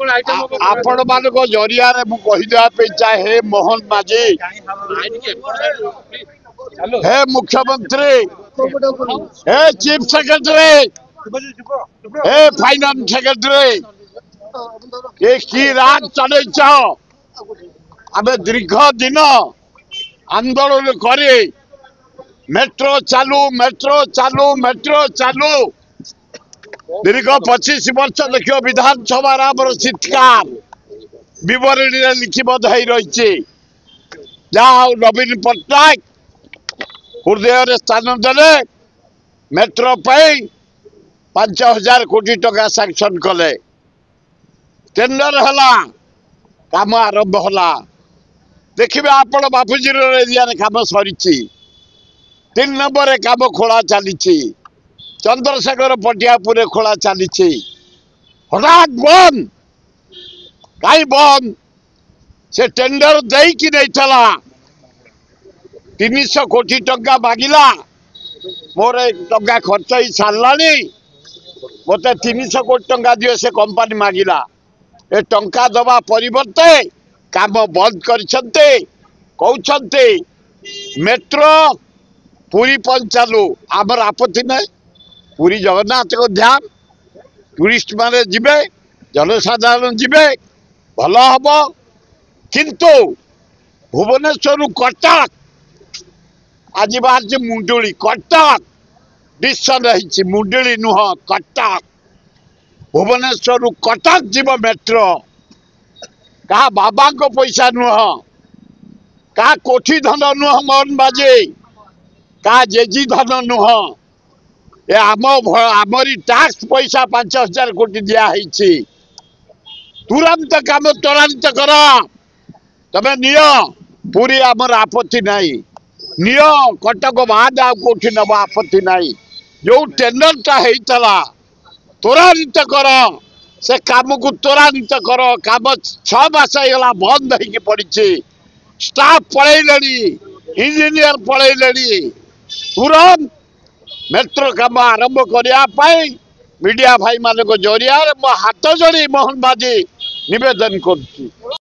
आपण मान जरिया मुझे चाहे मोहन माझी हे मुख्यमंत्री हे चीफ सेक्रेटरी हे फाइनान्स सेक्रेटरी ये की राज चल आम दीर्घ दिन आंदोलन करे मेट्रो चालू मेट्रो चालू मेट्रो चालू दीर्घ 25 वर्ष देखियो विधानसभा शीतकार बरणी लिखिबद्ध हो रही नवीन पट्टनायक हृदय स्थान देले मेट्रो 5,000 कोटी टका सैंक्शन कले टेंडर हला काम आरंभ हला देखिए आपण बापूजी एरिया काम सरी 3 नंबर काम खोला चली चंद्रशेखर पटियापुर खोला चली हठात बंद कहीं बंद से टेंडर दे कि नहीं चला 300 कोटी टंका मागिला मोर टंका खर्च ही सारा मत 300 कोटी टंका दियो से कंपनी मागिला ए टंका दबा परिवर्ते काम बंद करछन्ते कहते मेट्रो पूरी पंचालू आमर आपत्ति नहीं पूरी जगन्नाथ को ध्यान टूरिस्ट माने जिबे जनसाधारण जिबे भल हम किंतु भुवनेश्वर कटक आज बाहर मुंडुली कटक डिशन रही मुंडुली नुह कटक भुवनेश्वर कटक जीव मेट्रो क्या बाबा को पैसा नुह क्या कोठी धन नुह मोहन बाजी क्या जेजी धन नुह ये आमरी टैक्स पैसा 5,000 कोटी दिखाई तुरंत काम त्वरान्वित कर तमें निय पूरी आमर आपत्ति नहीं निय कटक बाद आउठी नब आपत्ति नहीं जो टेंडरटा होता त्वरान्वित कर से काम को त्वरान्वित कर काम 6 मास होगा बंद हो पड़ी स्टाफ पलैले इंजीनियर पलैले तुरंत मेट्रो काम आरंभ करने मीडिया भाई मान जरिया मो हाथ जोड़ी मोहन बाजी निवेदन कर